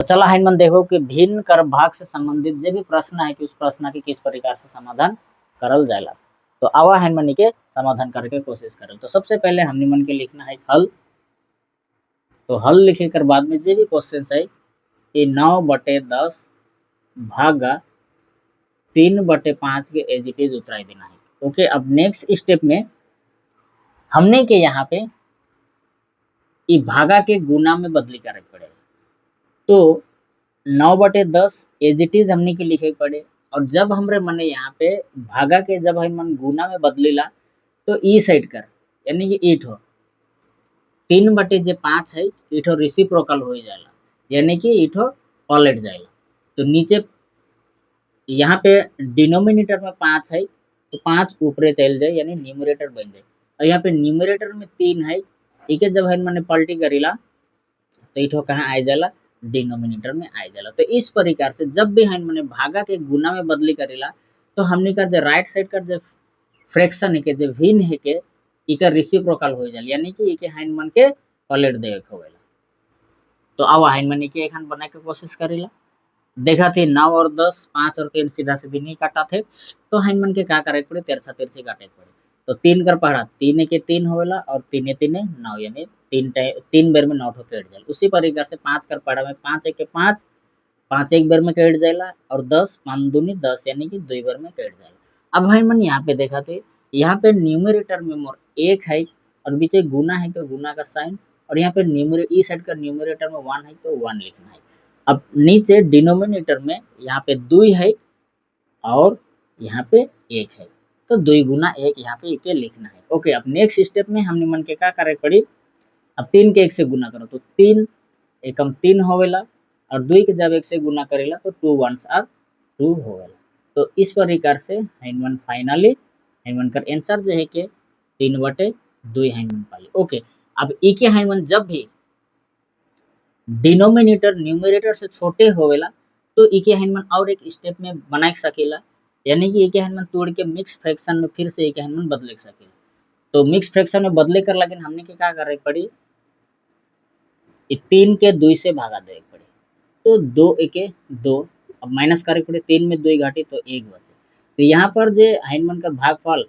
तो चला है मन देखो कि भिन्न कर भाग से संबंधित जो भी प्रश्न है कि उस प्रश्न के किस प्रकार से समाधान करल जाएला। तो आवा है मन के समाधान करके कोशिश करल। तो सबसे पहले हमने मन के लिखना है हल। तो हल लिखे कर बाद में जो भी क्वेश्चन है ये 9/10 भागा 3/5 के एज इट इज उतराई देना है। ओके, अब नेक्स्ट स्टेप में हमने के यहाँ पे ये भागा के गुना में बदली करे पड़ेगा। तो 9/10 एज इट इज हमने के लिखे पड़े और जब हमरे मने यहाँ पे भागा के जब हम मन गुना में बदलीला तो ई साइड कर यानी कि ईठो 3/5 है ईठो रेसिप्रोकल हो जाला यानी कि ईठो पलट जाएगा। तो नीचे यहाँ पे डिनोमिनेटर में 5 है तो 5 ऊपरे चल जाए यानी न्यूमरेटर बन जाए और यहाँ पे न्यूमरेटर में 3 है इके जब हम मैंने पलटी करीला तो इठो कहाँ आ जाला डिनोमिनेटर में आ जाला। तो इस प्रकार से जब भी हम मैंने भागा के गुना में बदली करेला तो हमने का जो राइट साइड का जो फ्रैक्शन है के जो भिन्न है के इका रेसिप्रोकल हो जाला यानी कि इके हम मन के पलट देवे के होवेला। तो आवा हम मन के एखन बना के कोशिश करेला। देखा थे 9 और 10 5 और 3 सीधा सीधी नहीं काटा थे तो हम मन के का करे पड़े तिरछा तिरछी काटे पड़े। तो 3 कर पढ़ा 3 के 3 होवेला और 3 3 9 यानी 3 बेर में 9 ठो कट जाला। उसी प्रकार से 5 कर पढ़ा में 5 1 के 5 5 एक बेर में कट जाएला और 10 5 दूनी 10 यानी कि 2 बेर में कट जाला। अब भाई मन यहाँ पे देखा थे यहाँ पे न्यूमरेटर में मोर 1 है और बीचे गुना है तो गुना का साइन और यहाँ पे न्यूमरेटर ई साइड का न्यूमरेटर में 1 है तो 1 लिखना है। अब नीचे डिनोमिनेटर में यहाँ पे 2 है और यहाँ पे 1 है तो 2 गुना 1 यहाँ पे इके लिखना है। ओके, अब नेक्स्ट स्टेप में हमने मन के का करे पड़ी। अब 3 के 1 से गुना करो तो 3 एकम 3 होवेला और 2 के जब 1 से गुना करेला तो 2 1s आर 2 होवेला। तो इस प्रकार से हम फाइनली हम कर आंसर जो है के 3/2 हम पाली। ओके, अब इके हम जब भी डिनोमिनेटर न्यूमरेटर से छोटे होवेला तो इके हम और एक स्टेप में बना सकेला यानी कि इके हम तोड़ के मिक्स फ्रैक्शन में फिर से इके हम बदले सकेला। तो मिक्स फ्रैक्शन में बदले कर लेकिन हमने के क्या करे पड़ी 3 के 2 से भागा दे पड़ी तो 2 एके 2 अब माइनस करे पड़े 3 में 2 घाटी तो 1 बचे। तो यहाँ पर जो हाइनमन का भागफल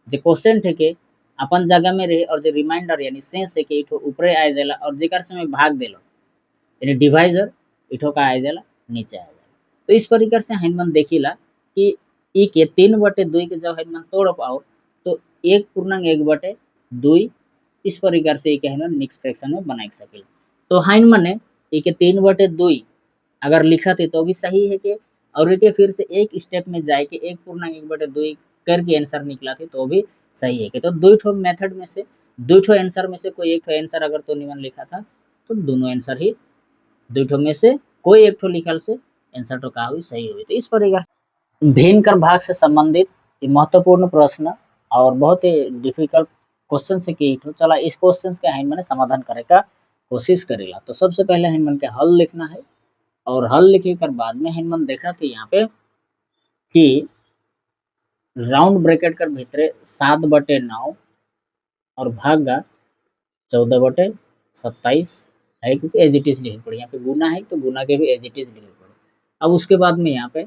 जो क्वेश्चन थे के अपन जगह में रहे और जो रिमाइंडर यानी शेष है के इठो ऊपरे आ जाला और जेकर से भाग देलो यानी डिवाइजर इठो का आ जाला नीचे आ जाला। तो इस प्रकार से हाइनमन देखिला कि ई के 3/2 के जब हाइनमन तोड़ पाओ तो 1.1/2 इस प्रकार से के हाइनमन मिक्स फ्रैक्शन में बना सकेला। तो हाइनमन ने ई के 3/2 अगर लिखा थे तो भी सही है के और के फिर से एक स्टेप में जाए के 1.1/2 करके आंसर निकला थे तो भी सही है के। तो दो ठो मेथड में से दो ठो आंसर में से कोई एक ठो आंसर अगर तो निमन लिखा था तो दोनों आंसर ही दो ठो में से कोई एक ठो लिखल से आंसर तो का हुई सही हुई। तो इस प्रकार से भिन्न कर भाग से संबंधित महत्वपूर्ण प्रश्न और बहुत ही डिफिकल्ट क्वेश्चन से की ठो चला इस क्वेश्चन के हम मैंने समाधान करे का कोशिश करेला। तो सबसे पहले हम मन के हल लिखना है और हल लिखे कर बाद में हम मन देखा थे यहाँ पे कि राउंड ब्रैकेट कर भीतरे 7/9 और भागा 14/27 है क्योंकि एज इट इज लिखे पड़े यहाँ पे गुना है तो गुना के भी एज इट इज लिखे पड़े। अब उसके बाद में यहाँ पे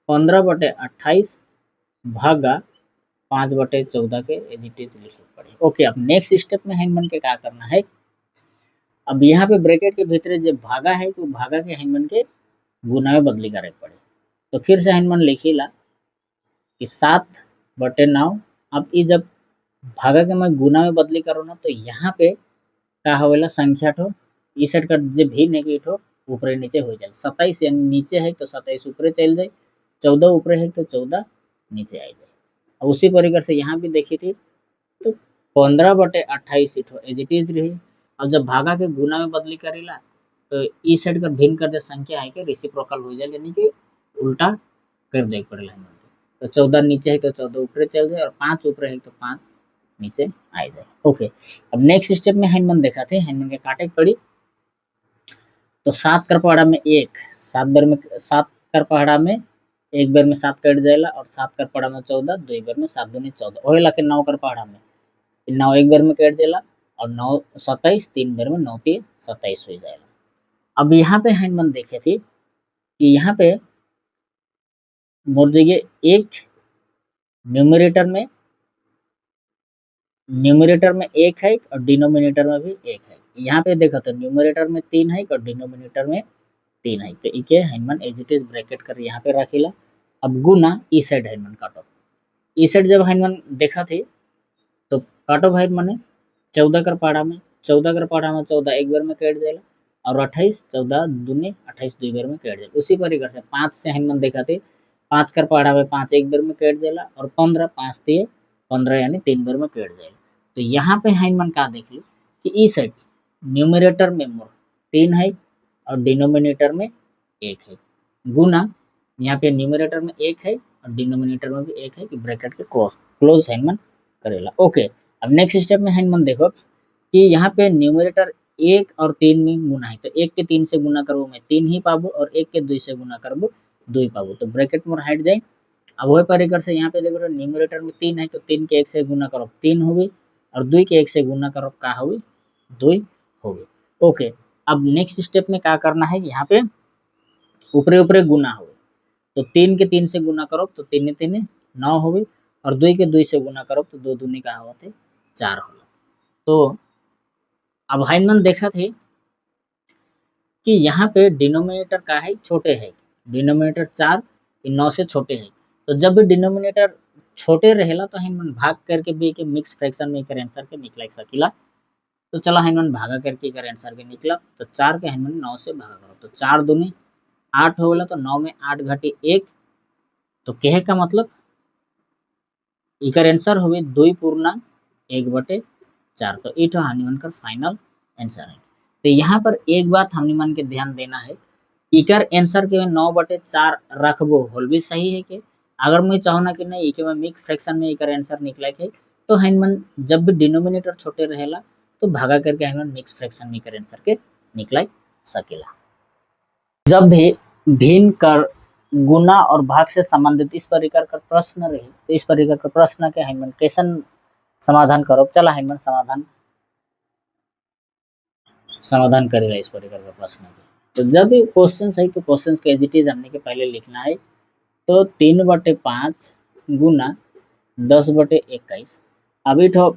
15/28 भागा 5/14 के एज इट इज लिखे पड़े। ओके, अब नेक्स्ट स्टेप में हम मन के क्या करना है। अब यहाँ पे ब्रैकेट के भीतरे जो भागा है तो भागा के हम मन के गुना में बदली करे पड़े। तो फिर से हम मन लिखीला कि 7/9 अब ये जब भागा के मैं गुना में बदली करो ना तो यहाँ पे का होवेला संख्या ठो इस साइड का जो भिन्न है कि ठो ऊपरे नीचे हो जाए 27 यानी नीचे है तो 27 ऊपरे चल जाए 14 ऊपरे है तो 14 नीचे आ जाए। और उसी प्रकार से यहाँ भी देखी थी तो 15/28 ठो एज इट इज रही। अब जब भागा के गुना में बदली करेला तो इस साइड का भिन्न कर दे संख्या है कि रेसिप्रोकल हो जाए यानी कि उल्टा कर दे पड़ेगा। तो 14 नीचे है तो 14 ऊपरे चल जाए और 5 ऊपरे है तो 5 नीचे आ जाए। ओके, अब नेक्स्ट स्टेप में हैंडमन देखा थे हैंडमन के काटे पड़ी तो 7 कर पहाड़ा में 1 7 बार में 7 कर पहाड़ा में एक बार में 7 कट जाएगा और 7 कर पहाड़ा में 14 2 बार में 7 दूनी 14 होएला के 9 कर पहाड़ा में 9 एक बार में कट देला और 9 27 3 बार में 9 3 27 हो जाएगा। अब यहाँ पे हैंडमैन देखे थे कि यहाँ पे मोर जगह एक न्यूमरेटर में एक है और डिनोमिनेटर में भी एक है। यहाँ पे देखो तो न्यूमरेटर में 3 है और डिनोमिनेटर में 3 है, तो इके हैंडमैन एज इट इज ब्रैकेट कर यहाँ पे रखिला। अब गुना ई साइड हैंडमैन काटो, ई साइड जब हैंडमैन देखा थे तो काटो भाई माने 14 कर पाड़ा में 14 एक बार में कट जाएगा और 28 14 दूनी 28 दो बार में कट जाएगा। उसी प्रकार से 5 से हैंडमैन देखा थे 5 कर पाड़ा में 5 एक बार में कट जाएगा और 15 5 दिए 15 यानी 3 बार में कट जाएगा। तो यहाँ पे हैंडमैन का देख ली कि ई साइड न्यूमरेटर में मोर 3 है और डिनोमिनेटर में 1 है, गुना यहाँ पे न्यूमरेटर में 1 है और डिनोमिनेटर में भी 1 है कि ब्रैकेट के क्लोज हैंडमैन करेला। ओके, अब नेक्स्ट स्टेप में हैंडमैन देखो कि यहाँ पे न्यूमरेटर 1 और 3 में गुना है, तो 1 के 3 से गुना करबो मैं 3 ही पाबो और 1 के 2 से गुना करबो 2 ही पाबो, तो ब्रैकेट मोर हट जाए। अब वही प्रकार से यहाँ पे देखो न्यूमरेटर में 3 है तो 3 के 1 से गुना करो 3 होगी और 2 के 1 से गुना करो का होगी 2 होगी। ओके, अब नेक्स्ट स्टेप में क्या करना है, यहाँ पे ऊपरे ऊपरे गुना हो, तो 3 के 3 से गुना करो तो 3 3 9 होगी और 2 के 2 से गुना करो तो 2 दूनी का होते 4 होगा। तो अब हैंडमैन देखा थे कि यहाँ पे डिनोमिनेटर का है छोटे है, डिनोमिनेटर 4 9 से छोटे है, तो जब भी डिनोमिनेटर छोटे रहेला तो हैंडमैन भाग करके भी के मिक्स फ्रैक्शन में एकर आंसर के निकला सकीला। तो चला हैंडमैन भागा करके एकर आंसर के निकला, तो 4 के हैंडमैन 9 से भागा करो तो 4 दूनी 8 होगा, तो 9 में 8 घटी 1, तो कहे का मतलब एकर आंसर होवे 2 पूर्णांक 1/4, तो ये हमनी का फाइनल आंसर है। तो यहाँ पर एक बात हमनी मन के ध्यान देना है, इकर आंसर के 9/4 रखबो होल भी सही है के, अगर मैं चाहूँ ना कि नहीं इके में मिक्स फ्रैक्शन में इकर आंसर निकला है तो हैंडमैन जब भी डिनोमिनेटर छोटे रहेला तो भागा करके हैंडमैन मिक्स फ्रैक्शन में इकर आंसर के निकला सकेला। जब भी भिन्न कर गुना और भाग से संबंधित इस प्रकार का प्रश्न रहे तो इस प्रकार का प्रश्न के हैंडमैन कैसन समाधान करो, चला हैंडमैन समाधान करेगा इस प्रकार का प्रश्न के। तो जब भी क्वेश्चन है तो क्वेश्चन के एज इट इज हमने के पहले लिखना है, तो 3/5 गुना 10/21, अभी तो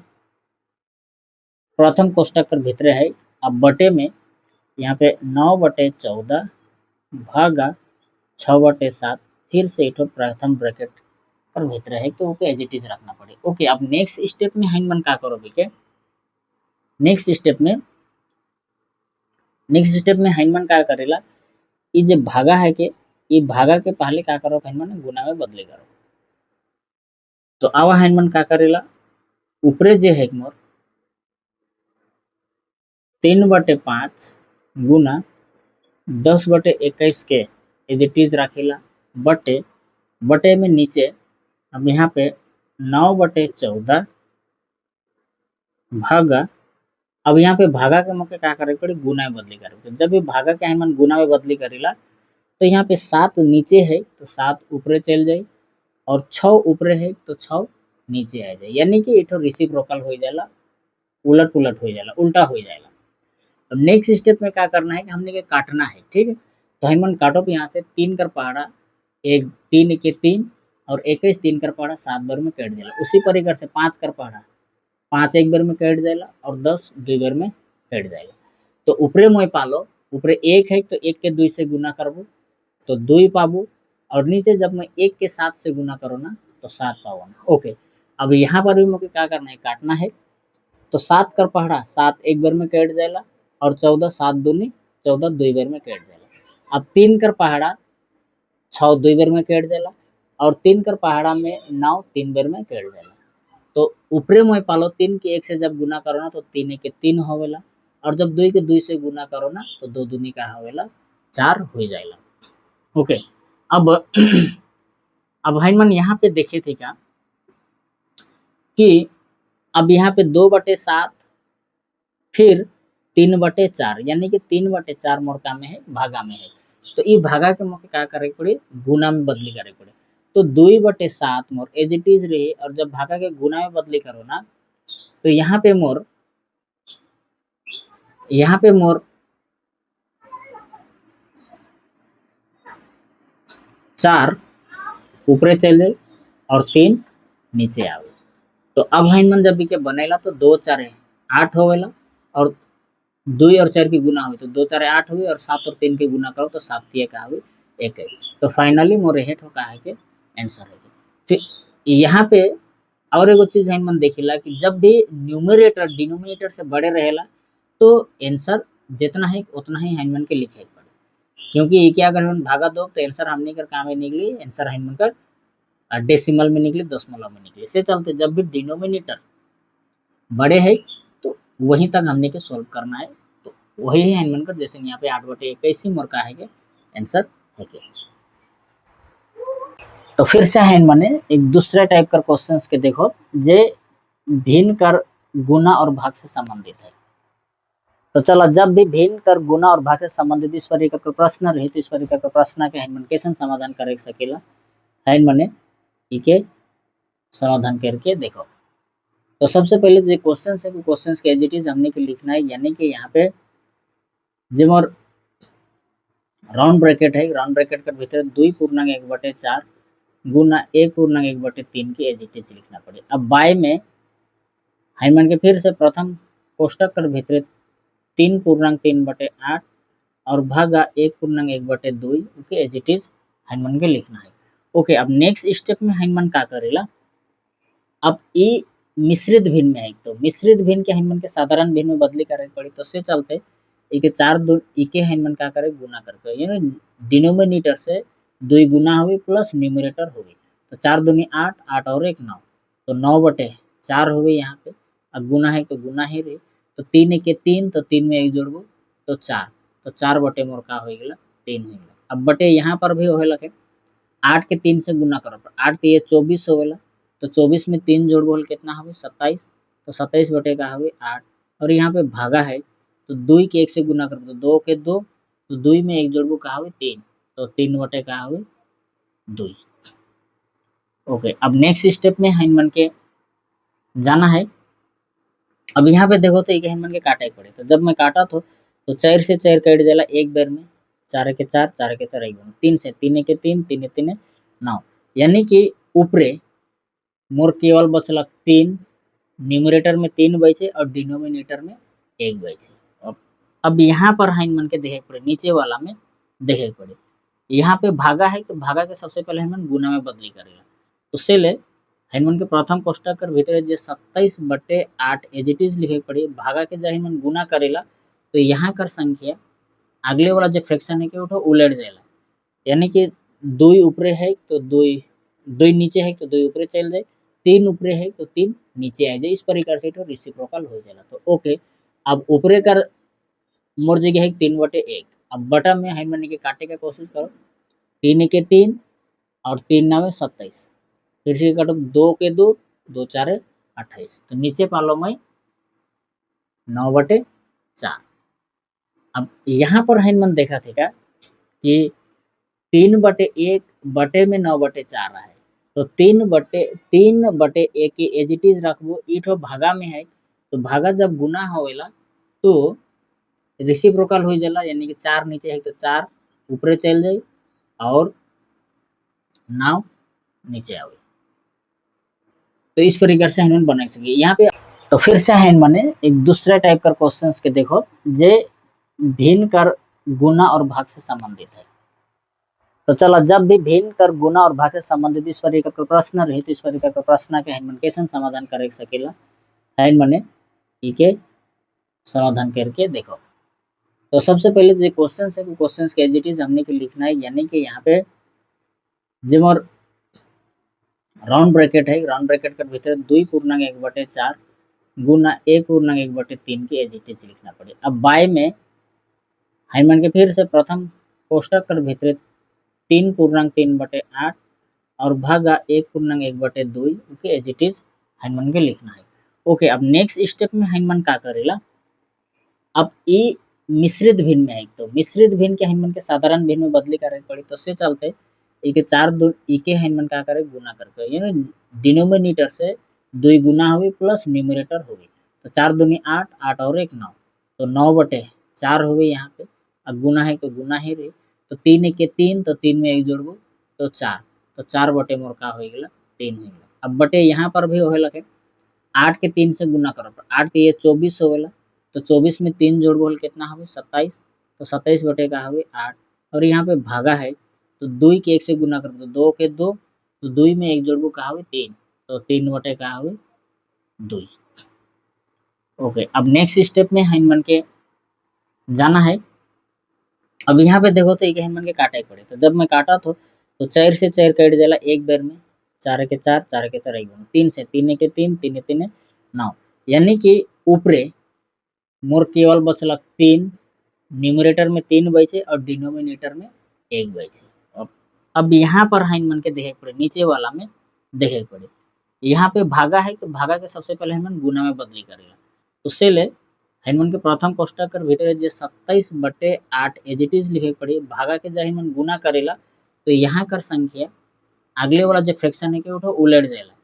प्रथम कोष्टक कर भीतरे है, अब बटे में यहाँ पे 9/14 भागा 6/7 फिर से इठो प्रथम ब्रैकेट पर भीतर है तो ओके एज इट इज रखना पड़े। ओके, अब नेक्स्ट स्टेप में हैंडमैन का करो के नेक्स्ट स्टेप में हैंडमैन का करेला, ये जो भागा है के ये भागा के पहले का करो हैंडमैन गुना में बदले करो, तो आवा हैंडमैन का करेला ऊपरे जे है मोर 3/5 गुना 10/21 के एज इट इज रखेला बटे बटे में नीचे अब यहाँ पे 9/14 भागा, अब यहाँ पे भागा के मौके क्या करे पड़े गुना में बदली करे, जब भी भागा के हैंडमैन गुना में बदली करेला तो यहाँ पे 7 नीचे है तो 7 ऊपरे चल जाए और 6 ऊपरे है तो 6 नीचे आ जाए, यानी कि इठो रेसिप्रोकल हो जाला, उलट उलट हो जाला, उल्टा हो जाएगा। अब नेक्स्ट स्टेप में क्या करना है कि हमने के काटना है, ठीक है, तो हैंडमैन काटो यहाँ से 3 कर पहाड़ा 1 3 के 3 और 21 3 कर पहाड़ा 7 बार में कट जाला, उसी प्रकार से 5 कर पहाड़ा 5 एक बार में कट जाएगा और 10 2 बार में कट जाएगा। तो ऊपरे मोय पालो ऊपरे 1 है तो 1 के 2 से गुना करबो तो 2 पाबो और नीचे जब मैं 1 के 7 से गुना करो ना तो 7 पाओ ना। ओके, अब यहाँ पर भी मुझे क्या करना है काटना है, तो 7 कर पहाड़ा 7 एक बार में कट जाएगा और 14 7 दूनी 14 2 बार में कट जाएगा। अब 3 कर पहाड़ा 6 2 बार में कट जाएगा और 3 कर पहाड़ा में 9 3 बार में कट जाएगा। तो ऊपरे में पालो 3 के 1 से जब गुना करो ना तो 3 के 3 होवेला और जब 2 के 2 से गुना करो ना तो 2 दूनी का होवेला 4 हो जाएगा। ओके, अब अब हैंडमैन यहाँ पे देखे थे क्या कि अब यहाँ पे 2/7 फिर 3/4 यानी कि 3/4 मोरका में है भागा में है, तो ये भागा के मौके क्या करे पड़े गुना में बदली करे पड़े, तो 2/7 मोर एज इट इज रहे और जब भागा के गुना में बदली करो ना तो यहाँ पे मोर 4 ऊपरे चल जाए और 3 नीचे आवे। तो अब हाइनमान जब के बनेला तो 2 4 8 होवेला और 2 और 4 की गुना हुई तो 2 4 8 हुई और 7 और 3 के गुना करो तो 7 3 का हुई 21। तो फाइनली मोर यही ठोका है के आंसर है। फिर यहाँ पे और एगो चीज हाइनमान देखिला कि जब भी न्यूमरेटर डिनोमिनेटर से बड़े रहेला तो आंसर जितना है उतना ही हाइनमान के लिखे के पड़े, क्योंकि ये क्या अगर हम भागा दो तो आंसर हमने कर काम में निकली, आंसर हाइनमान का डेसिमल में निकले, दशमलव में निकले। से चलते जब भी डिनोमिनेटर बड़े है तो वहीं तक हमने के सोल्व करना है। तो वही है हाइनमान का, जैसे यहाँ पे 8/21 मोर का है के आंसर है के। तो फिर से हाइनमान ने एक दूसरा टाइप का क्वेश्चंस के देखो जे भिन्न कर गुना और भाग से संबंधित है। तो चलो जब भी भिन्न कर गुना और भाग से संबंधित इस प्रकार का प्रश्न रहे तो इस प्रकार का प्रश्न के हाइनमान कैसे समाधान कर सकेला, हाइनमान ने इके समाधान करके देखो। तो सबसे पहले जो क्वेश्चन है क्वेश्चन के एज इट इज हमने के लिखना है, यानी कि यहाँ पे जो मोर राउंड ब्रैकेट है, राउंड ब्रैकेट के भीतर 2.1/4 गुना 1.1/3 की एज इट इज लिखना पड़े। अब बाय में हाइनमान के फिर से प्रथम कोष्टक कर भीतर 3.3/8 और भागा 1.1/2 के एज इट इज हाइनमान के लिखना है। ओके, अब नेक्स्ट स्टेप में हाइनमान का करेला, अब ये मिश्रित भिन्न में है तो मिश्रित भिन्न के हाइनमान के साधारण भिन्न में बदली करे पड़ी। तो से चलते इके 4 दो इके हाइनमान का करे गुना करके, यानी डिनोमिनेटर से 2 गुना हुई प्लस न्यूमरेटर हुई। तो 4 दूनी 8, 8 और 1 9, तो 9/4 हुई यहाँ पे। अब गुना है तो गुना ही रही, तो 3 1 3, तो 3 में 1 जोड़बो तो 4, तो 4 बटे मोर का हो गया 3 हो गया। अब बटे यहाँ पर भी होए लगे 8 के 3 से गुना करो, 8 के ये 24 होवेला, तो 24 में 3 जोड़बो कितना हुए 27, तो 27 बटे का हुए 8। और यहाँ पे भागा है तो 2 के 1 से गुना करो तो 2 के 2, तो 2 में 1 जोड़बो का हुए 3, तो 3 बटे का हुए 2। ओके, अब नेक्स्ट स्टेप में हाइनमान के जाना है। अब यहाँ पे देखो तो एक हाइनमान के काटे पड़े, तो जब मैं काटा तो 4 से 4 कट जाला एक बार में, 4 के 4, 4 के 4 एक बार, 3 से 3 के 3, 3 3 9, यानी कि ऊपरे मोर केवल बचल 3, न्यूमरेटर में 3 बचे और डिनोमिनेटर में 1 बचे। अब यहाँ पर हाइनमान के देखे पड़े, नीचे वाला में देखे पड़े, यहाँ पे भागा है तो भागा के सबसे पहले हाइनमान गुना में बदली करेगा। उससे ले हाइनमान के प्रथम कोष्टक कर भीतर जे 27/8 एज इट इज लिखे पड़ी, भागा के जब हाइनमान गुना करेला तो यहाँ कर संख्या अगले वाला जो फ्रैक्शन है कि उठो उलट जाएला, यानी कि 2 ऊपरे है तो 2 नीचे है तो 2 ऊपरे चल जाए, 3 ऊपरे है तो 3 नीचे आ जाए, इस प्रकार से रेसिप्रोकल हो जाएगा। तो ओके, अब ऊपरे कर मोर जगह है 3/1, अब बटा में हाइनमान के काटे का कोशिश करो, 3 के 3 और 3 9 27, फिर से काटो 2 के 2, 2 4 28, तो नीचे पालो में 9/4। अब यहाँ पर हाइनमान देखा थे क्या कि 3/1 बटे में 9/4 है, तो 3/1 के एज इट इज रखबो, इठो भागा में है तो भागा जब गुना होवेला तो रेसिप्रोकल हो जाला, यानी कि 4 नीचे है तो 4 ऊपरे चल जाए और 9 नीचे आवे। तो इस प्रकार से हाइनमान बना सके यहाँ पे। तो फिर से हाइनमान ने एक दूसरा टाइप का क्वेश्चंस के देखो जे भिन्न कर गुना और भाग से संबंधित है। तो चलो जब भी भिन्न कर गुना और भाग से संबंधित इस प्रकार का प्रश्न रहे तो इस प्रकार का प्रश्न के हाइनमान कैसे समाधान कर सकेला, हाइनमान ने इके समाधान करके देखो। तो सबसे पहले जो क्वेश्चन है क्वेश्चन के एज इट इज हमने के लिखना है, यानी कि यहाँ पे जो मोर राउंड ब्रैकेट है, राउंड ब्रैकेट के भीतर 2.1/4 गुना 1.1/3 की एज इट इज लिखना पड़े। अब बाय में हाइनमान के फिर से प्रथम कोष्टक कर भीतर 3.3/8 और भागा 1.1/2 के एज इट इज हाइनमान के लिखना है। ओके, अब नेक्स्ट स्टेप में हाइनमान का करेला, अब ये मिश्रित भिन्न में है तो मिश्रित भिन्न के हाइनमान के साधारण भिन्न में बदली करे पड़ी। तो से चलते इके 4 दो इके हाइनमान का करे गुना करके, यानी डिनोमिनेटर से 2 गुना हुई प्लस न्यूमरेटर हुई, तो 4 दूनी 8, 8 और 1 9, तो 9/4 हुई यहाँ पे। अब गुना है तो गुना ही रही, तो 3 1 3, तो 3 में 1 जोड़बो तो 4, तो 4 बटे मोर का हो गया 3 हो गया। अब बटे यहाँ पर भी होए लगे 8 के 3 से गुना करो, 8 के ये 24 हो गया, तो 24 में 3 जोड़ बोल कितना हो 27, तो 27 बटे का हो 8, और यहाँ पे भागा है तो 2 के 1 से गुना करो तो 2 के 2, तो 2 में 1 जोड़ का हो 3, तो 3 बटे का हो 2। ओके, अब नेक्स्ट स्टेप में हाइनमन के जाना है। अब यहाँ पे देखो तो एक हाइनमन के काटे पड़े, तो जब मैं काटा तो 4 से 4 कट जाला एक बार में, 4 के 4, 4 के 4 एक बार में, 3 से 3 के 3, 3 3 9, यानी कि ऊपरे मोर केवल बचलक 3, न्यूमरेटर में 3 बचे और डिनोमिनेटर में 1 बचे। अब यहाँ पर हाइनमन के देखे पड़े, नीचे वाला में देखे पड़े, यहाँ पे भागा है तो भागा के सबसे पहले हाइनमन गुना में बदली करेगा, तो से ले हाइनमन के प्रथम कोष्टक कर भीतर जे 27 बटे 8 एज इट इज लिखे पड़ी, भागा के जब हाइनमन गुना करेला तो यहाँ कर संख्या अगले वाला जो फ्रैक्शन है कि उठो उलट जाएगा,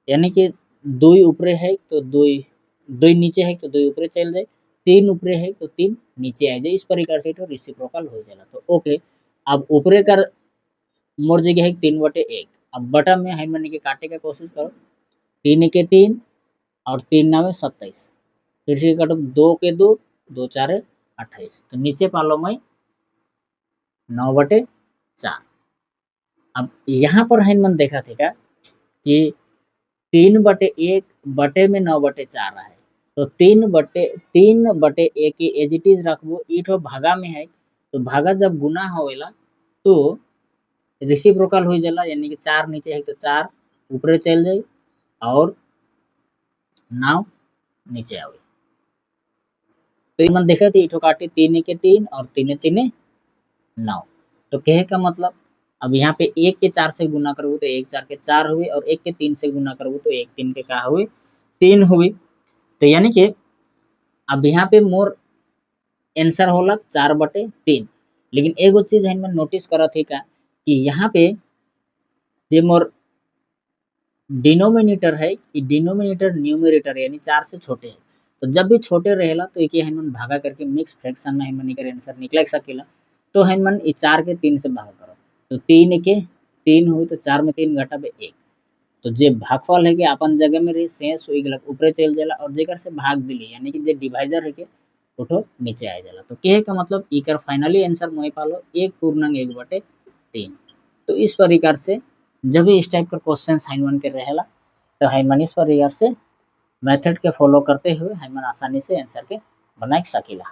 यानी कि 2 ऊपरे है तो 2 नीचे है तो 2 ऊपरे चल जाए, 3 ऊपरे है तो 3 नीचे आ जाए, इस प्रकार से तो रेसिप्रोकल हो जाएगा। तो ओके, अब ऊपरे कर मोर जगह है 3 बटे 1, अब बटा में हाइनमन के काटे का कोशिश करो, 3 के 3 और 3 9 27, फिर से काटो 2 के 2, 2 4 28, तो नीचे पालो में 9 बटे 4। अब यहाँ पर हाइनमन देखा थे का कि 3 बटे 1 बटे में 9 बटे 4 रहा है, तो 3 बटे 1 के एज इट इज रखबो, इठो भागा में है तो भागा जब गुना होवेला तो रेसिप्रोकल हो जाला, यानी कि 4 नीचे है तो 4 ऊपरे चल जाए और 9 नीचे आवे। तो मन देखा थी इठो काटे 3 के 3 और 3 3 9, तो कहे का मतलब अब यहाँ पे 1 के 4 से गुना करबो तो 1 4 के 4 हुए, और 1 के 3 से गुना करबो तो 1 3 के का हुए 3 हुए, तो यानी कि अब यहाँ पे मोर आंसर होला 4 बटे 3। लेकिन एगो चीज है नोटिस करा थी का कि यहाँ पे जे मोर डिनोमिनेटर है, डिनोमिनेटर न्यूमरेटर यानी 4 से छोटे है, तो जब भी छोटे रहेला तो एक हाइनमन भागा करके मिक्स फ्रैक्शन में हाइनमन एकर आंसर निकल सकेला, तो हाइनमन 4 के 3 से भागा करो, तो 3 के 3 हुई तो 4 में 3 घटाबे 1, तो जे भागफल है कि अपन जगह में रही शेष हुई गलत ऊपरे चल जाला, और जेकर से भाग दिली यानी कि जे डिवाइजर है के उठो नीचे आ जाला, तो कहे का मतलब इकर फाइनली आंसर मोए पालो 1/1/3। तो इस प्रकार से जब भी इस टाइप का क्वेश्चन हाइनमन के रहेला तो हाइनमन इस प्रकार से मेथड के फॉलो करते हुए हाइनमन आसानी से आंसर के बना सकेला।